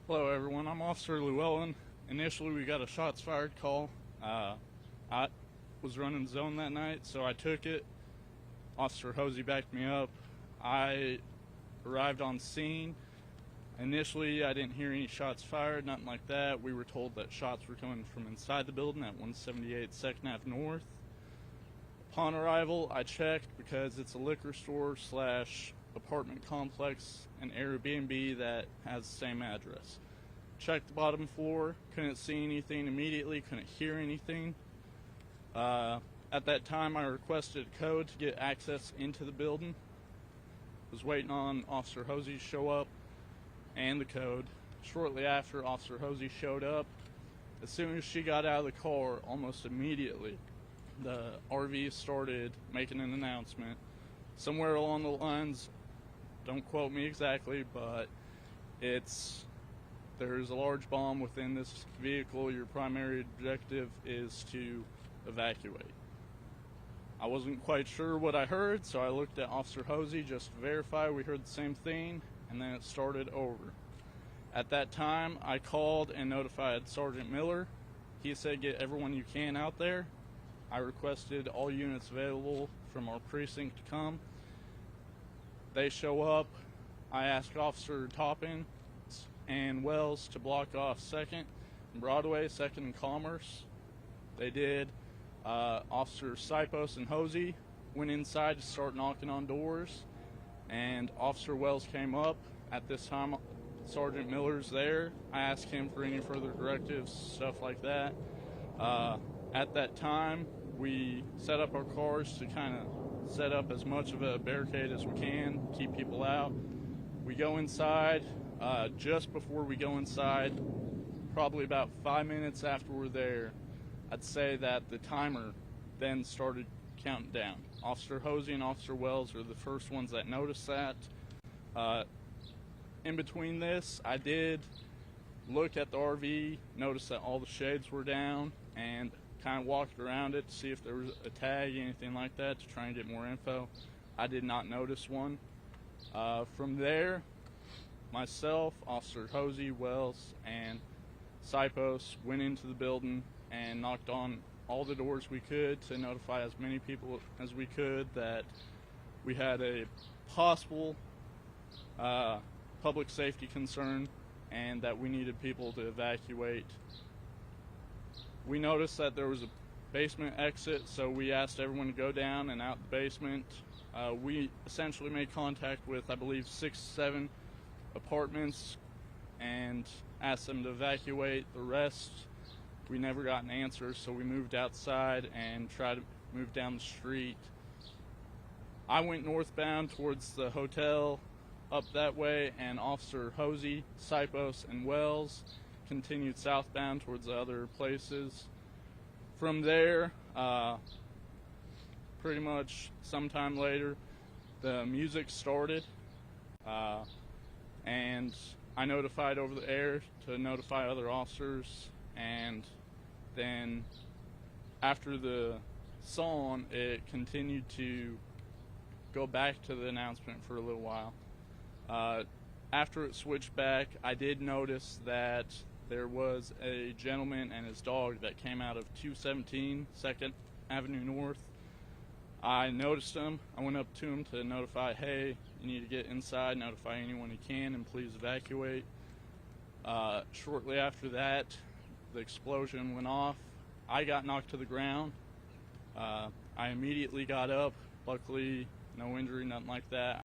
Hello everyone, I'm Officer Luellen. Initially we got a shots fired call. I was running zone that night, so I took it. Officer Hosey backed me up. I arrived on scene. Initially I didn't hear any shots fired, nothing like that. We were told that shots were coming from inside the building at 178 2nd Ave North. Upon arrival, I checked because it's a liquor store slash apartment complex and Airbnb that has the same address. Checked the bottom floor, couldn't see anything immediately, couldn't hear anything. At that time I requested a code to get access into the building. Was waiting on Officer Hosey to show up and the code. Shortly after Officer Hosey showed up, as soon as she got out of the car, almost immediately the RV started making an announcement. Somewhere along the lines, don't quote me exactly, but there's a large bomb within this vehicle. Your primary objective is to evacuate. I wasn't quite sure what I heard, so I looked at Officer Hosey just to verify we heard the same thing, and then it started over. At that time, I called and notified Sergeant Miller. He said get everyone you can out there. I requested all units available from our precinct to come. They show up. I asked Officer Toppin and Wells to block off 2nd and Broadway, 2nd and Commerce. They did. Officers Sipos and Hosey went inside to start knocking on doors, and Officer Wells came up. At this time, Sergeant Miller's there. I asked him for any further directives, stuff like that. At that time, we set up our cars to kind of set up as much of a barricade as we can, keep people out. We go inside. Just before we go inside, probably about 5 minutes after we're there, I'd say that the timer then started counting down. Officer Hosey and Officer Wells are the first ones that noticed that. In between this, I did look at the RV, noticed that all the shades were down, and kind of walked around it to see if there was a tag, anything like that, to try and get more info. I did not notice one. From there, myself, Officer Hosey, Wells, and Sipos went into the building and knocked on all the doors we could to notify as many people as we could that we had a possible public safety concern and that we needed people to evacuate. We noticed that there was a basement exit, so we asked everyone to go down and out the basement. We essentially made contact with, I believe, 6, 7 apartments and asked them to evacuate. The rest, we never got an answer, so we moved outside and tried to move down the street. I went northbound towards the hotel up that way, and Officer Hosey, Sipos, and Wells continued southbound towards the other places. From there, pretty much sometime later, the music started, and I notified over the air to notify other officers, and then after the song, it continued to go back to the announcement for a little while. After it switched back, I did notice that there was a gentleman and his dog that came out of 217 2nd Avenue North. I noticed him. I went up to him to notify, hey, you need to get inside, notify anyone you can, and please evacuate. Shortly after that, the explosion went off. I got knocked to the ground. I immediately got up. Luckily, no injury, nothing like that.